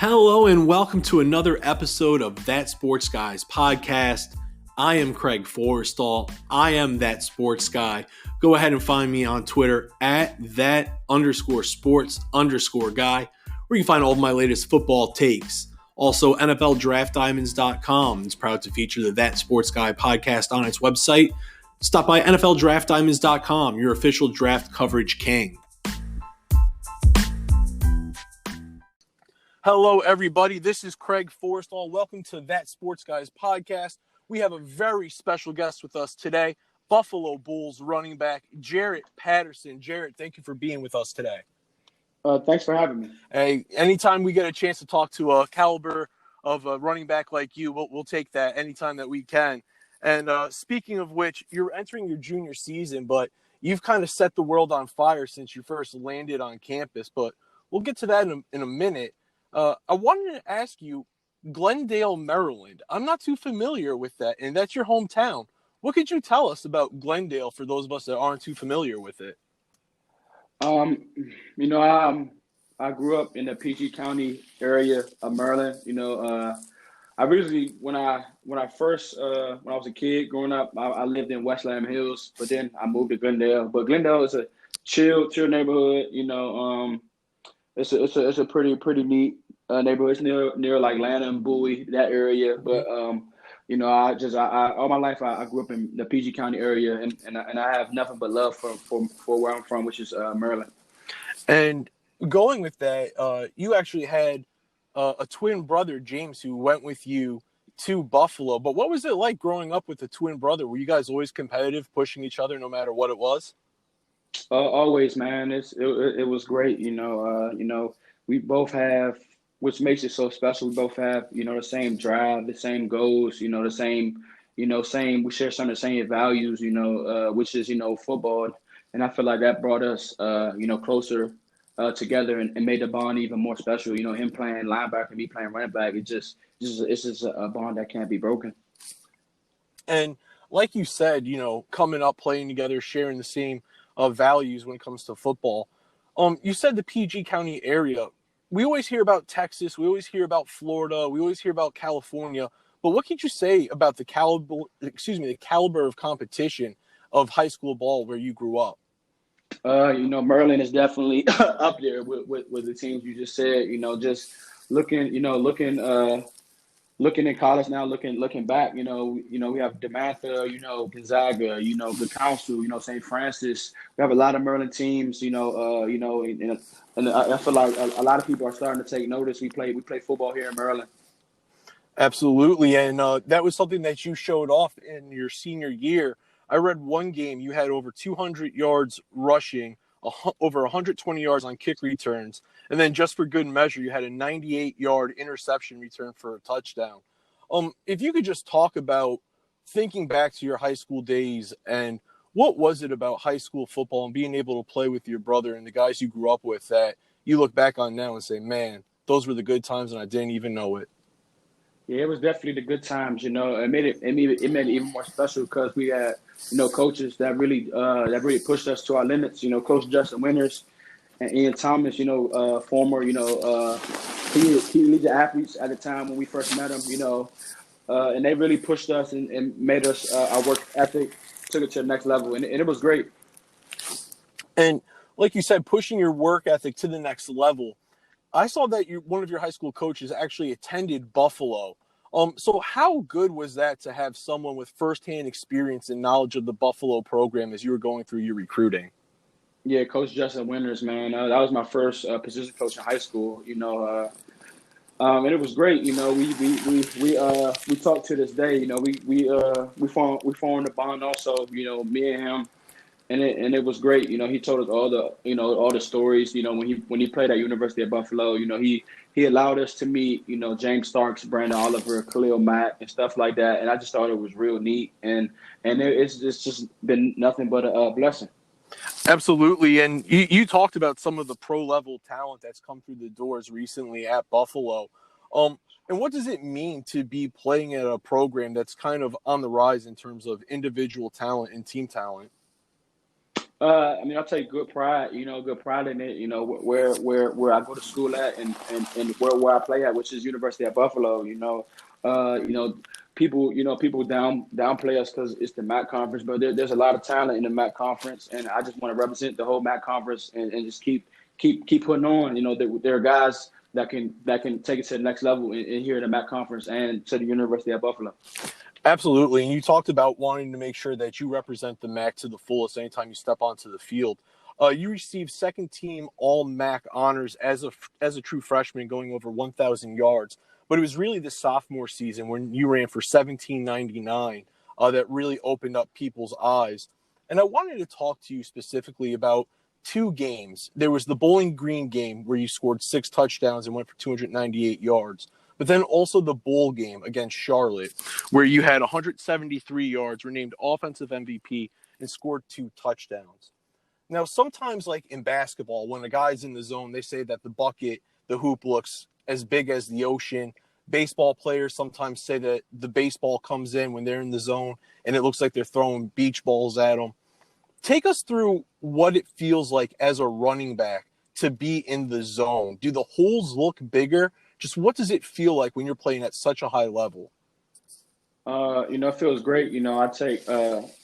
Hello and welcome to another episode of That Sports Guys podcast. I am Craig Forrestall. I am That Sports Guy. Go ahead and find me on Twitter at that_sports_guy, where you can find all of my latest football takes. Also, NFLDraftDiamonds.com is proud to feature the That Sports Guy podcast on its website. Stop by NFLDraftDiamonds.com, your official draft coverage king. Hello, everybody. This is Craig Forrestall. Welcome to That Sports Guys podcast. We have a very special guest with us today, Buffalo Bulls running back Jaret Patterson. Jaret, thank you for being with us today. Thanks for having me. Hey, anytime we get a chance to talk to a caliber of a running back like you, we'll take that anytime that we can. And speaking of which, you're entering your junior season, but you've kind of set the world on fire since you first landed on campus. But we'll get to that in a minute. I wanted to ask you, Glendale, Maryland. I'm not too familiar with that, and that's your hometown. What could you tell us about Glendale for those of us that aren't too familiar with it? I grew up in the PG County area of Maryland. I originally when I was a kid growing up, I lived in West Lamb Hills, but then I moved to Glendale. But Glendale is a chill neighborhood. It's a pretty neat neighborhood. It's near like Lanham, Bowie, that area. But all my life I grew up in the PG County area, and I have nothing but love for where I'm from, which is Maryland. And going with that, you actually had a twin brother, James, who went with you to Buffalo. But what was it like growing up with a twin brother? Were you guys always competitive, pushing each other no matter what it was? Always, man. It was great. We both have, which makes it so special. We both have, the same drive, the same goals, the same. We share some of the same values, which is, football. And I feel like that brought us, closer together and made the bond even more special. Him playing linebacker, me playing running back. It's just a bond that can't be broken. And like you said, coming up, playing together, sharing the same values when it comes to football. You said the PG County area. We always hear about Texas. We always hear about Florida. We always hear about California. But what could you say about the caliber of competition of high school ball where you grew up? Maryland is definitely up there with the teams you just said. Just looking at college now, looking back, we have DeMatha, Gonzaga, the Council, St. Francis. We have a lot of Maryland teams, and I feel like a lot of people are starting to take notice. We play football here in Maryland. Absolutely, and that was something that you showed off in your senior year. I read one game you had over 200 yards rushing, over 120 yards on kick returns, and then just for good measure, you had a 98-yard interception return for a touchdown. If you could just talk about thinking back to your high school days and what was it about high school football and being able to play with your brother and the guys you grew up with that you look back on now and say, man, those were the good times and I didn't even know it. Yeah, it was definitely the good times. It made it even more special because we had, coaches that really pushed us to our limits. Coach Justin Winters and Ian Thomas. Former, key collegiate athletes at the time when we first met them. And they really pushed us and made us our work ethic took it to the next level, and it was great. And like you said, pushing your work ethic to the next level. I saw that one of your high school coaches actually attended Buffalo. So how good was that to have someone with firsthand experience and knowledge of the Buffalo program as you were going through your recruiting? Yeah, Coach Justin Winters, man. That was my first position coach in high school. And it was great. We talk to this day. We formed a bond also. Me and him. And it was great. He told us all the stories. When he played at University of Buffalo, he allowed us to meet, James Starks, Brandon Oliver, Khalil Mack, and stuff like that. And I just thought it was real neat. And it's just been nothing but a blessing. Absolutely. And you talked about some of the pro level talent that's come through the doors recently at Buffalo. And what does it mean to be playing at a program that's kind of on the rise in terms of individual talent and team talent? I mean, I'll take good pride in it. Where I go to school at, and where I play at, which is University at Buffalo. People downplay us because it's the MAC conference, but there's a lot of talent in the MAC conference, and I just want to represent the whole MAC conference and just keep putting on. There are guys that can take it to the next level in here in the MAC conference and to the University at Buffalo. Absolutely. And you talked about wanting to make sure that you represent the MAC to the fullest anytime you step onto the field. You received second team all MAC honors as a true freshman, going over 1,000 yards. But it was really the sophomore season when you ran for 1799 that really opened up people's eyes. And I wanted to talk to you specifically about two games. There was the Bowling Green game where you scored 6 touchdowns and went for 298 yards. But then also the bowl game against Charlotte, where you had 173 yards, were named offensive MVP, and scored 2 touchdowns. Now, sometimes, like in basketball, when a guy's in the zone, they say that the hoop looks as big as the ocean. Baseball players sometimes say that the baseball comes in when they're in the zone, and it looks like they're throwing beach balls at them. Take us through what it feels like as a running back to be in the zone. Do the holes look bigger? Just what does it feel like when you're playing at such a high level? It feels great. I take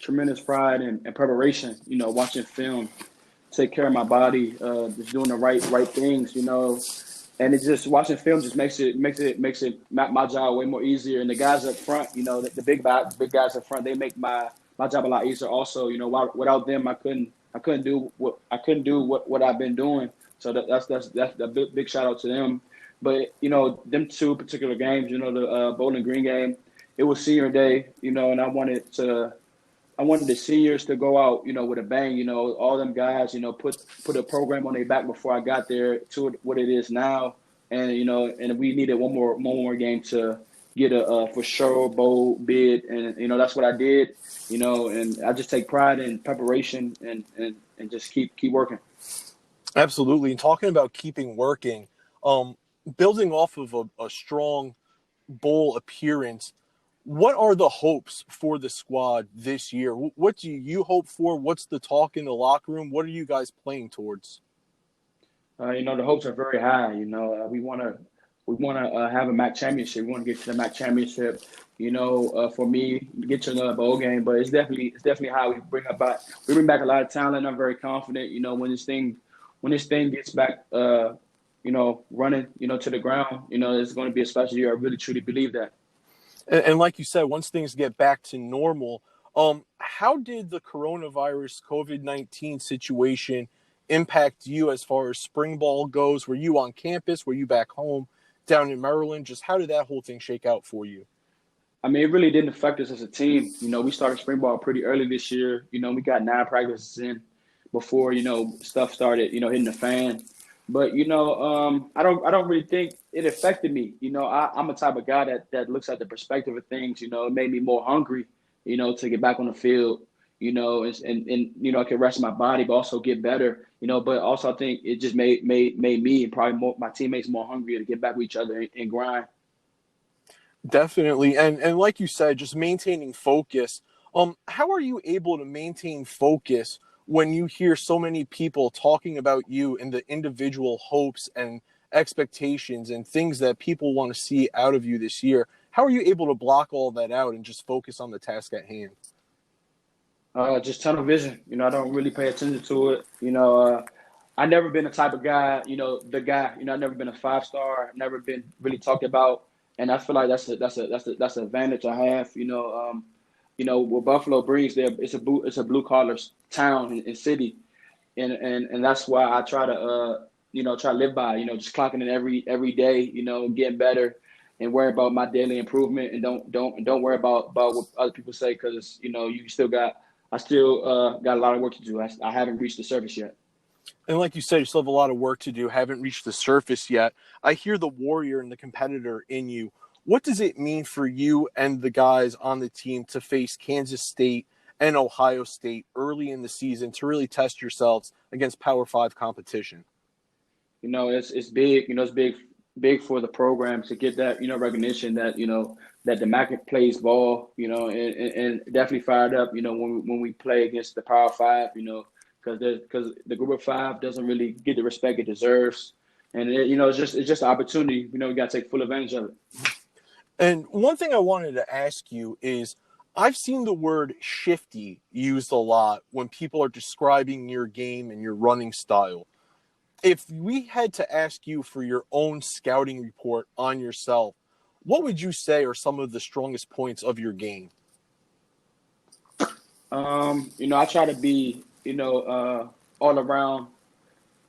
tremendous pride in preparation, watching film, take care of my body, just doing the right things, and it's just watching film just makes my job way more easier. And the guys up front, the big guys up front, they make my job a lot easier also. Without them, I couldn't do what I've been doing. So that's a big shout out to them. But, them two particular games, the Bowling Green game, it was senior day, and I wanted the seniors to go out, with a bang, all them guys, put a program on their back before I got there to what it is now. And, and we needed one more game to get a for sure bowl bid. And, that's what I did, and I just take pride in preparation and just keep working. Absolutely. And talking about keeping working, building off of a strong bowl appearance, what are the hopes for the squad this year? What do you hope for? What's the talk in the locker room? What are you guys playing towards? The hopes are very high. We want to have a MAC championship. We want to get to the MAC championship. For me, get to another bowl game. But it's definitely how we bring back a lot of talent. I'm very confident. When this thing gets back, running, to the ground, it's going to be a special year. I really truly believe that. And like you said, once things get back to normal, how did the coronavirus COVID-19 situation impact you as far as spring ball goes? Were you on campus? Were you back home down in Maryland? Just how did that whole thing shake out for you? I mean, it really didn't affect us as a team. We started spring ball pretty early this year. We got 9 practices in before, stuff started, hitting the fan. But, I don't really think it affected me. I'm a type of guy that looks at the perspective of things. It made me more hungry, to get back on the field, and I could rest my body, but also get better, but also I think it just made me and probably my teammates more hungry to get back with each other and grind. Definitely. And like you said, just maintaining focus. How are you able to maintain focus when you hear so many people talking about you and the individual hopes and expectations and things that people want to see out of you this year? How are you able to block all that out and just focus on the task at hand? Just tunnel vision. I don't really pay attention to it. I've never been the type of guy, the guy. I've never been a 5-star. I've never been really talked about, and I feel like that's an advantage I have. What Buffalo brings there, it's a blue collar town and city, and that's why I try to live by, just clocking in every day, getting better, and worry about my daily improvement, and don't worry about what other people say, because I still got a lot of work to do. I haven't reached the surface yet. And like you said, you still have a lot of work to do, haven't reached the surface yet. I hear the warrior and the competitor in you. What does it mean for you and the guys on the team to face Kansas State and Ohio State early in the season to really test yourselves against Power 5 competition? It's big. It's big for the program to get that, recognition that, that the MAC plays ball, and definitely fired up, when we play against the Power 5, because the group of five doesn't really get the respect it deserves. And it's just an opportunity. We got to take full advantage of it. And one thing I wanted to ask you is, I've seen the word shifty used a lot when people are describing your game and your running style. If we had to ask you for your own scouting report on yourself, what would you say are some of the strongest points of your game? I try to be, all around,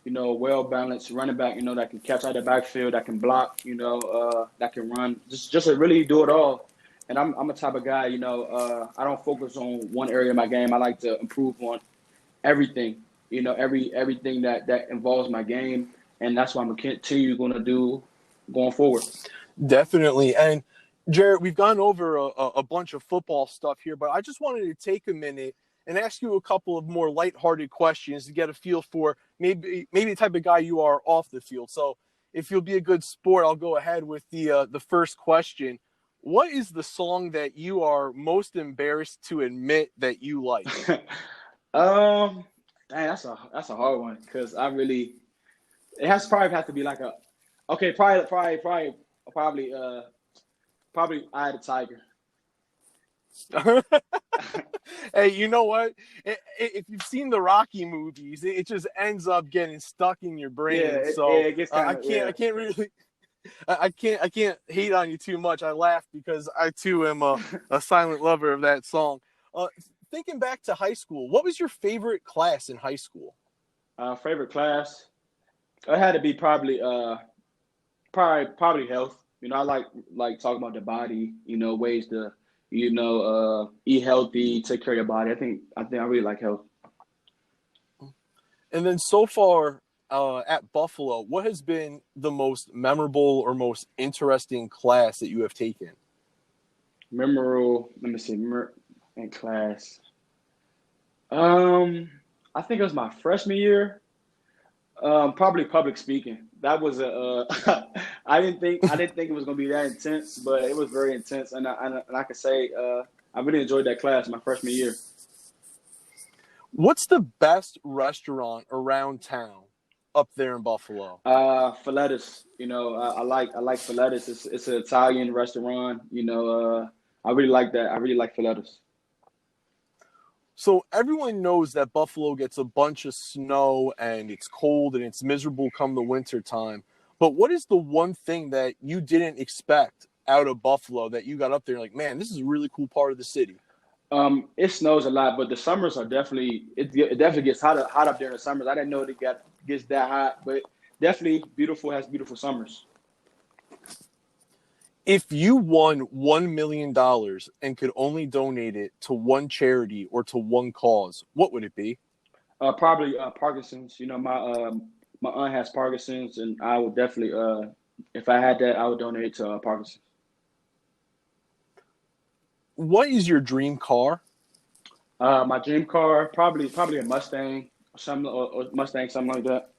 well balanced running back, that can catch out the backfield, that can block, that can run, just to really do it all. And I'm a type of guy, I don't focus on one area of my game. I like to improve on everything, everything that involves my game, and that's what I'm continue going to do going forward. Definitely. And Jaret, we've gone over a bunch of football stuff here, but I just wanted to take a minute and ask you a couple of more lighthearted questions to get a feel for maybe the type of guy you are off the field. So if you'll be a good sport, I'll go ahead with the first question. What is the song that you are most embarrassed to admit that you like? Dang, that's a hard one, because it has probably have to be like probably Eye of the Tiger. Hey, you know what? If you've seen the Rocky movies, it just ends up getting stuck in your brain. It gets I can't hate on you too much. I laugh because I too am a silent lover of that song. Thinking back to high school, what was your favorite class in high school? Favorite class? It had to be probably health. I like talking about the body, ways to, eat healthy, take care of your body. I think I really like health. And then so far at Buffalo, what has been the most memorable or most interesting class that you have taken? Memorable, let me see, in class. I think it was my freshman year. Probably public speaking. That was I didn't think it was gonna be that intense, but it was very intense, and I could say I really enjoyed that class my freshman year. What's the best restaurant around town up there in Buffalo? Philetus. I like Philetus. It's an Italian restaurant. I really like that. I really like Philetus. So everyone knows that Buffalo gets a bunch of snow and it's cold and it's miserable come the winter time. But what is the one thing that you didn't expect out of Buffalo that you got up there like, man, this is a really cool part of the city? It snows a lot, but the summers are definitely it definitely gets hot up there in the summers. I didn't know it gets that hot, but definitely has beautiful summers. If you won $1 million and could only donate it to one charity or to one cause, what would it be? Probably Parkinson's. My aunt has Parkinson's, and I would definitely, if I had that, I would donate it to Parkinson's. What is your dream car? My dream car, probably a Mustang, something like that.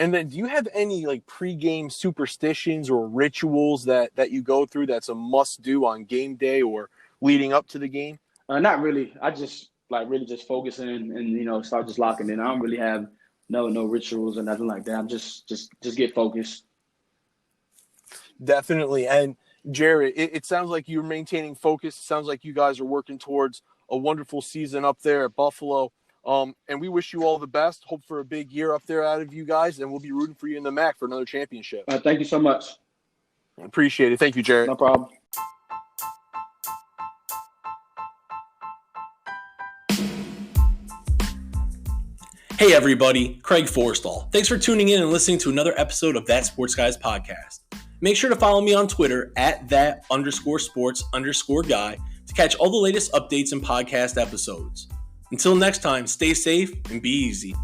And then do you have any like pregame superstitions or rituals that you go through that's a must do on game day or leading up to the game? Not really. I just really just focus in and start just locking in. I don't really have no rituals or nothing like that. I'm just get focused. Definitely. And Jaret, it sounds like you're maintaining focus. It sounds like you guys are working towards a wonderful season up there at Buffalo. And we wish you all the best. Hope for a big year up there out of you guys, and we'll be rooting for you in the MAC for another championship. Thank you so much. I appreciate it. Thank you, Jaret. No problem. Hey everybody, Craig Forstall. Thanks for tuning in and listening to another episode of That Sports Guys podcast. Make sure to follow me on Twitter at @that_sports_guy to catch all the latest updates and podcast episodes. Until next time, stay safe and be easy.